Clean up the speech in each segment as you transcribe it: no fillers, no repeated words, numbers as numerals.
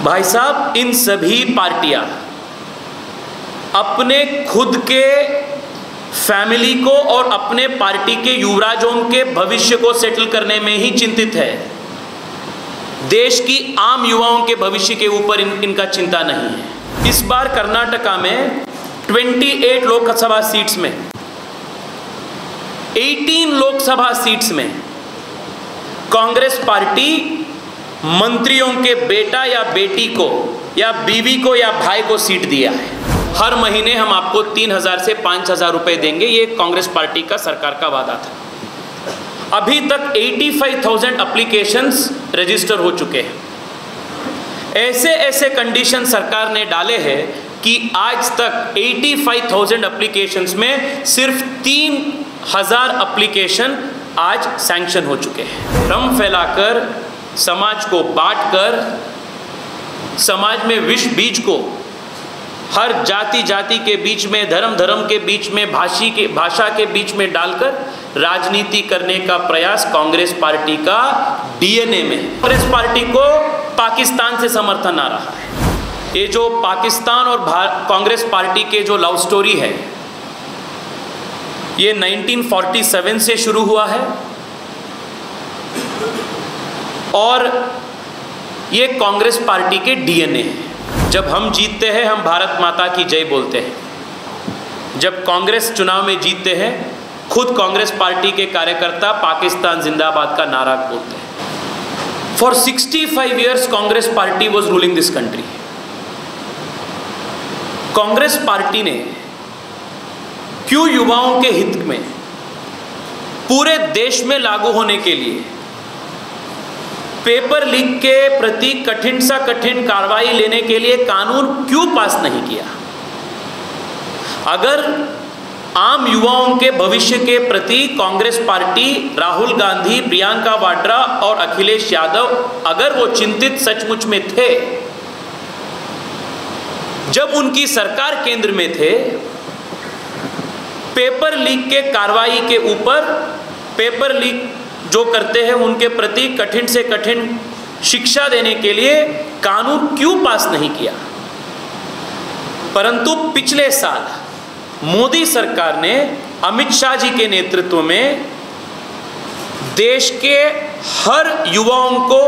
भाई साहब, इन सभी पार्टियां अपने खुद के फैमिली को और अपने पार्टी के युवराजों के भविष्य को सेटल करने में ही चिंतित है। देश की आम युवाओं के भविष्य के ऊपर इनका चिंता नहीं है। इस बार कर्नाटका में 28 लोकसभा सीट्स में 18 लोकसभा सीट्स में कांग्रेस पार्टी मंत्रियों के बेटा या बेटी को या बीवी को या भाई को सीट दिया है। हर महीने हम आपको 3,000 से 5,000 रुपए देंगे, ये कांग्रेस पार्टी का सरकार का वादा था। अभी तक 85,000 एप्लीकेशंस रजिस्टर हो चुके हैं। ऐसे ऐसे कंडीशन सरकार ने डाले हैं कि आज तक 85,000 एप्लीकेशंस में सिर्फ 3,000 एप्लीकेशन आज सैंक्शन हो चुके हैं। भ्रम फैलाकर, समाज को बांटकर, समाज में विष बीज को हर जाति जाति के बीच में, धर्म धर्म के बीच में, भाषा के बीच में डालकर राजनीति करने का प्रयास कांग्रेस पार्टी का डीएनए में। कांग्रेस पार्टी को पाकिस्तान से समर्थन आ रहा है। ये जो पाकिस्तान और कांग्रेस पार्टी के जो लव स्टोरी है, ये 1947 से शुरू हुआ है और ये कांग्रेस पार्टी के डीएनए है। जब हम जीतते हैं, हम भारत माता की जय बोलते हैं। जब कांग्रेस चुनाव में जीतते हैं, खुद कांग्रेस पार्टी के कार्यकर्ता पाकिस्तान जिंदाबाद का नारा बोलते हैं। For 65 years Congress party was ruling this country. Congress party ने क्यों युवाओं के हित में पूरे देश में लागू होने के लिए पेपर लीक के प्रति कठिन सा कठिन कार्रवाई लेने के लिए कानून क्यों पास नहीं किया? अगर आम युवाओं के भविष्य के प्रति कांग्रेस पार्टी, राहुल गांधी, प्रियंका वाड्रा और अखिलेश यादव अगर वो चिंतित सचमुच में थे, जब उनकी सरकार केंद्र में थे, पेपर लीक के कार्रवाई के ऊपर, पेपर लीक जो करते हैं उनके प्रति कठिन से कठिन शिक्षा देने के लिए कानून क्यों पास नहीं किया? परंतु पिछले साल मोदी सरकार ने अमित शाह जी के नेतृत्व में देश के हर युवाओं को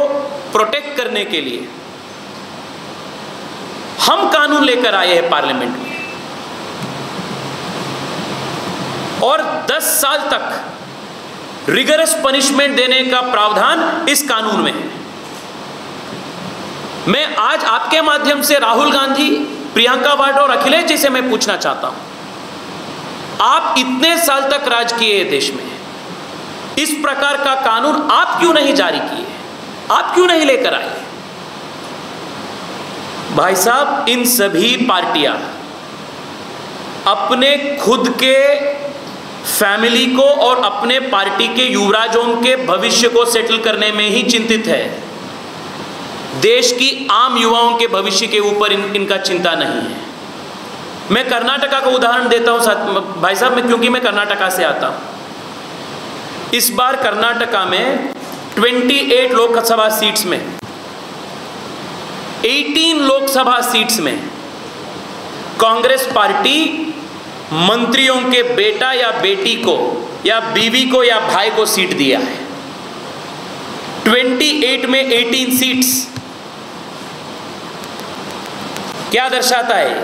प्रोटेक्ट करने के लिए हम कानून लेकर आए हैं पार्लियामेंट में, और 10 साल तक रिगरस पनिशमेंट देने का प्रावधान इस कानून में है। मैं आज आपके माध्यम से राहुल गांधी, प्रियंका वाड्रा और अखिलेश जी से मैं पूछना चाहता हूं, आप इतने साल तक राज किए देश में, इस प्रकार का कानून आप क्यों नहीं जारी किए? आप क्यों नहीं लेकर आए? भाई साहब, इन सभी पार्टियां अपने खुद के फैमिली को और अपने पार्टी के युवराजों के भविष्य को सेटल करने में ही चिंतित है। देश की आम युवाओं के भविष्य के ऊपर इनका चिंता नहीं है। मैं कर्नाटका का उदाहरण देता हूं भाई साहब, क्योंकि मैं कर्नाटका से आता हूं। इस बार कर्नाटका में 28 लोकसभा सीट्स में 18 लोकसभा सीट्स में कांग्रेस पार्टी मंत्रियों के बेटा या बेटी को या बीवी को या भाई को सीट दिया है। 28 में 18 सीट्स क्या दर्शाता है?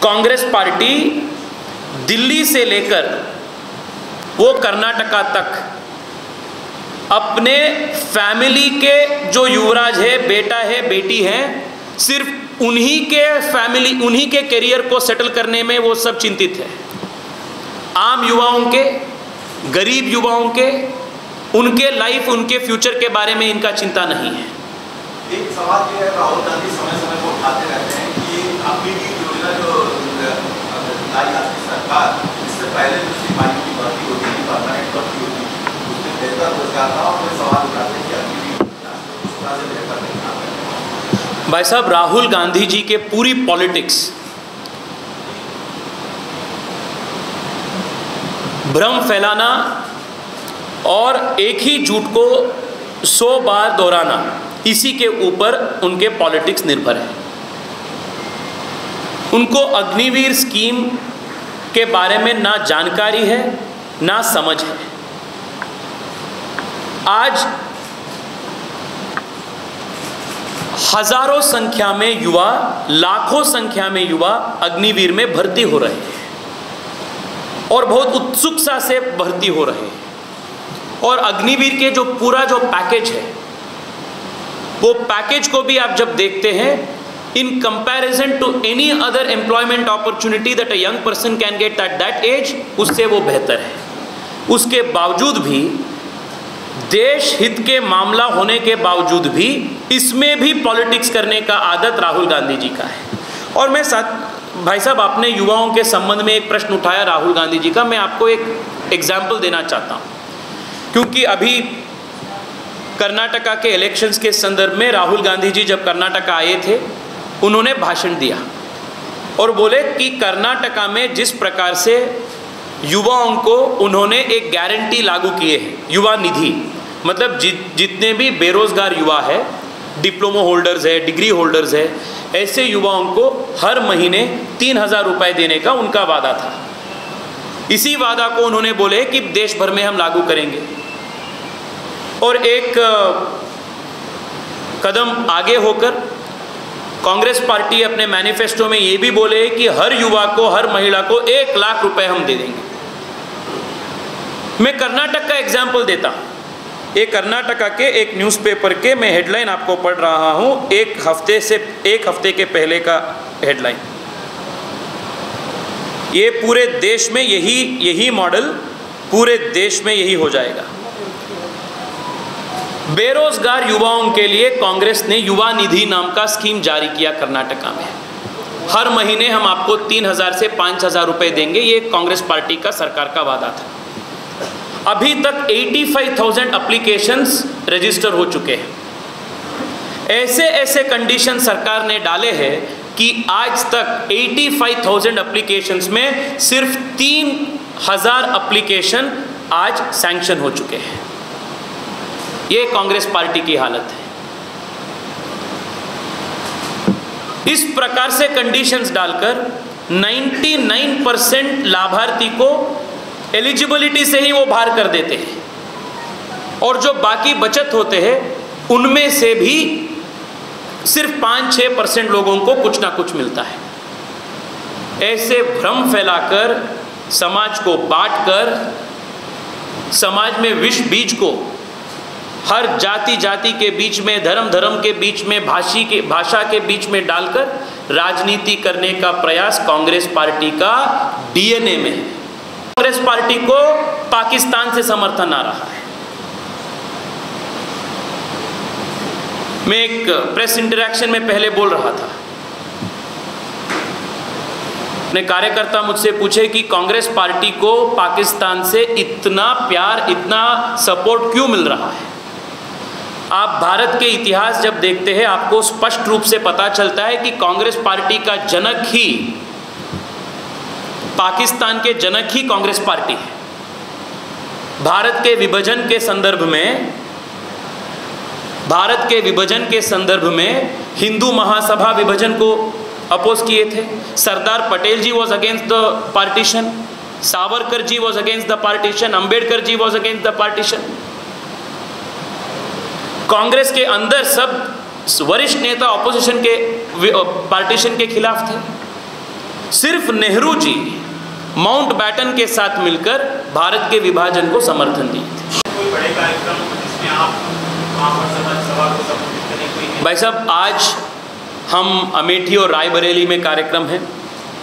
कांग्रेस पार्टी दिल्ली से लेकर वो कर्नाटका तक अपने फैमिली के जो युवराज है, बेटा है, बेटी है, सिर्फ उन्हीं के फैमिली, उन्हीं के करियर को सेटल करने में वो सब चिंतित है। आम युवाओं के, गरीब युवाओं के, उनके लाइफ, उनके फ्यूचर के बारे में इनका चिंता नहीं है। एक सवाल ये है, राहुल गांधी समय समय पर उठाते रहते हैं कि अभी की योजना जो लाई आपकी सरकार, इससे पहले जो सिपाही की भर्ती होती थी, परमानेंट भर्ती होती थी, उसमें बेहतर रोजगार था, और सवाल उठाते हैं कि अभी भी उस तरह से बेहतर नहीं था। भाई साहब, राहुल गांधी जी के पूरी पॉलिटिक्स भ्रम फैलाना और एक ही झूठ को 100 बार दोहराना, इसी के ऊपर उनके पॉलिटिक्स निर्भर है। उनको अग्निवीर स्कीम के बारे में ना जानकारी है ना समझ है। आज हजारों संख्या में युवा, लाखों संख्या में युवा अग्निवीर में भर्ती हो रहे हैं और बहुत उत्सुकता से भर्ती हो रहे हैं। और अग्निवीर के जो पूरा जो पैकेज है, वो पैकेज को भी आप जब देखते हैं in comparison to any other employment opportunity that a young person can get at that age, उससे वो बेहतर है। उसके बावजूद भी, देश हित के मामला होने के बावजूद भी, इसमें भी पॉलिटिक्स करने का आदत राहुल गांधी जी का है। और मैं भाई साहब, आपने युवाओं के संबंध में एक प्रश्न उठाया राहुल गांधी जी का, मैं आपको एक एग्जाम्पल देना चाहता हूँ। क्योंकि अभी कर्नाटका के इलेक्शंस के संदर्भ में राहुल गांधी जी जब कर्नाटका आए थे, उन्होंने भाषण दिया और बोले कि कर्नाटका में जिस प्रकार से युवाओं को उन्होंने एक गारंटी लागू किए है, युवा निधि, मतलब जितने भी बेरोजगार युवा है, डिप्लोमा होल्डर्स है, डिग्री होल्डर्स है, ऐसे युवाओं को हर महीने 3,000 रुपये देने का उनका वादा था। इसी वादा को उन्होंने बोले कि देश भर में हम लागू करेंगे। और एक कदम आगे होकर कांग्रेस पार्टी अपने मैनिफेस्टो में ये भी बोले कि हर युवा को, हर महिला को 1 लाख रुपए हम दे देंगे। मैं कर्नाटक का एग्जाम्पल देता हूँ। एक कर्नाटका के एक न्यूज़पेपर के मैं हेडलाइन आपको पढ़ रहा हूँ, एक हफ्ते के पहले का हेडलाइन। ये पूरे देश में यही मॉडल पूरे देश में यही हो जाएगा। बेरोजगार युवाओं के लिए कांग्रेस ने युवा निधि नाम का स्कीम जारी किया कर्नाटका में। हर महीने हम आपको 3,000 से 5,000 रुपए देंगे, ये कांग्रेस पार्टी का सरकार का वादा था। अभी तक 85,000 एप्लीकेशंस रजिस्टर हो चुके हैं। ऐसे कंडीशन सरकार ने डाले हैं कि आज तक 85,000 एप्लीकेशंस में सिर्फ 3,000 एप्लीकेशन आज सैंक्शन हो चुके हैं। ये कांग्रेस पार्टी की हालत है। इस प्रकार से कंडीशंस डालकर 99% लाभार्थी को एलिजिबिलिटी से ही वो बाहर कर देते हैं, और जो बाकी बचत होते हैं उनमें से भी सिर्फ 5-6% लोगों को कुछ ना कुछ मिलता है। ऐसे भ्रम फैलाकर, समाज को बांटकर, समाज में विष बीज को हर जाति के बीच में, धर्म के बीच में, भाषा के बीच में डालकर राजनीति करने का प्रयास कांग्रेस पार्टी का डीएनए में है। कांग्रेस पार्टी को पाकिस्तान से समर्थन आ रहा है। मैं एक प्रेस इंटरैक्शन में पहले बोल रहा था, अपने कार्यकर्ता मुझसे पूछे कि कांग्रेस पार्टी को पाकिस्तान से इतना प्यार, इतना सपोर्ट क्यों मिल रहा है। आप भारत के इतिहास जब देखते हैं, आपको स्पष्ट रूप से पता चलता है कि कांग्रेस पार्टी का जनक ही, पाकिस्तान के जनक ही कांग्रेस पार्टी है। भारत के विभाजन के संदर्भ में हिंदू महासभा विभाजन को अपोज किए थे। Sardar Patel ji was against the partition, Savarkar ji was against the partition, Ambedkar ji was against the partition. Congress के अंदर सब वरिष्ठ नेता ऑपोजिशन के पार्टीशन के खिलाफ थे। सिर्फ नेहरू जी माउंट बैटन के साथ मिलकर भारत के विभाजन को समर्थन दिए थे। कोई बड़े कार्यक्रम जिसमें आप वहाँ पर समाज सभा को संबोधित करने कोई? भाई साहब, आज हम अमेठी और रायबरेली में कार्यक्रम है।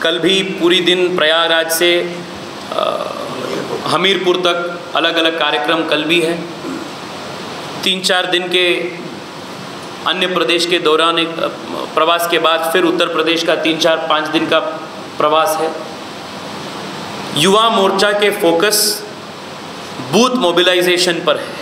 कल भी पूरी दिन प्रयागराज से हमीरपुर तक अलग अलग कार्यक्रम कल भी है। 3-4 दिन के अन्य प्रदेश के दौरान एक प्रवास के बाद फिर उत्तर प्रदेश का 3-4-5 दिन का प्रवास है। युवा मोर्चा के फोकस बूथ मोबिलाइजेशन पर है।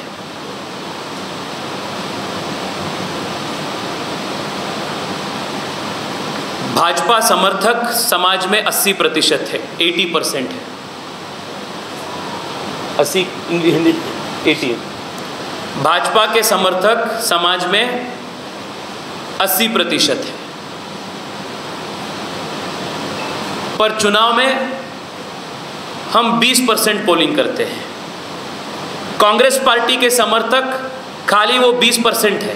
भाजपा समर्थक समाज में 80% है, 80% है। 80 हिंदी 80 भाजपा के समर्थक समाज में 80% है, पर चुनाव में हम 20% पोलिंग करते हैं। कांग्रेस पार्टी के समर्थक खाली वो 20% है,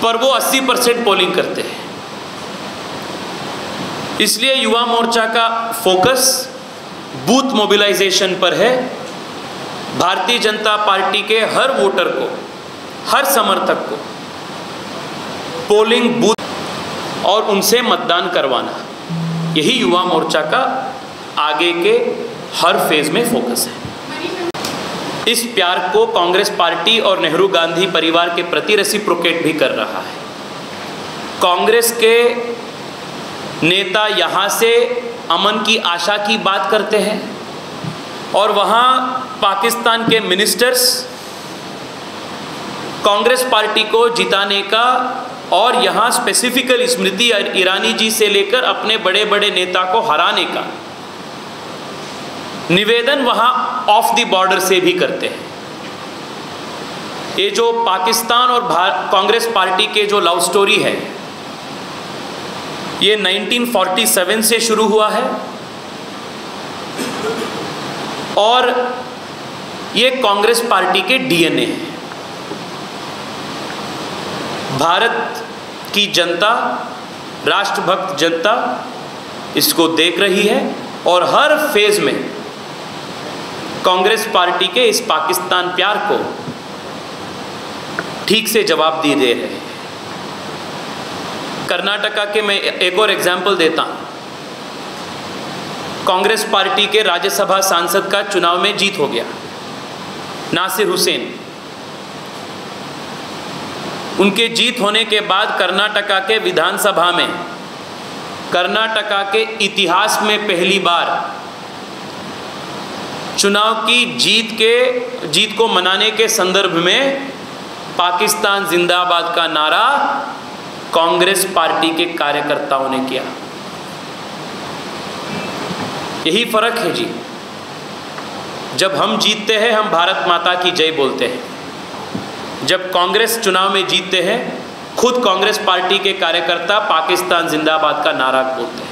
पर वो 80% पोलिंग करते हैं। इसलिए युवा मोर्चा का फोकस बूथ मोबिलाइजेशन पर है। भारतीय जनता पार्टी के हर वोटर को, हर समर्थक को पोलिंग बूथ और उनसे मतदान करवाना, यही युवा मोर्चा का आगे के हर फेज में फोकस है। इस प्यार को कांग्रेस पार्टी और नेहरू गांधी परिवार के प्रति रेसिप्रोकेट भी कर रहा है। कांग्रेस के नेता यहाँ से अमन की आशा की बात करते हैं और वहाँ पाकिस्तान के मिनिस्टर्स कांग्रेस पार्टी को जिताने का और यहाँ स्पेसिफिकली स्मृति ईरानी जी से लेकर अपने बड़े बड़े नेता को हराने का निवेदन वहाँ ऑफ द बॉर्डर से भी करते हैं। ये जो पाकिस्तान और कांग्रेस पार्टी के जो लव स्टोरी है, ये 1947 से शुरू हुआ है और ये कांग्रेस पार्टी के डीएनए है। भारत की जनता, राष्ट्रभक्त जनता इसको देख रही है और हर फेज में कांग्रेस पार्टी के इस पाकिस्तान प्यार को ठीक से जवाब दे रहे हैं। कर्नाटका के मैं एक और एग्जाम्पल देता हूँ। कांग्रेस पार्टी के राज्यसभा सांसद का चुनाव में जीत हो गया, नासिर हुसैन। उनके जीत होने के बाद कर्नाटका के विधानसभा में, कर्नाटका के इतिहास में पहली बार चुनाव की जीत को मनाने के संदर्भ में पाकिस्तान जिंदाबाद का नारा कांग्रेस पार्टी के कार्यकर्ताओं ने किया। यही फर्क है जी। जब हम जीतते हैं हम भारत माता की जय बोलते हैं। जब कांग्रेस चुनाव में जीतते हैं खुद कांग्रेस पार्टी के कार्यकर्ता पाकिस्तान जिंदाबाद का नारा बोलते हैं।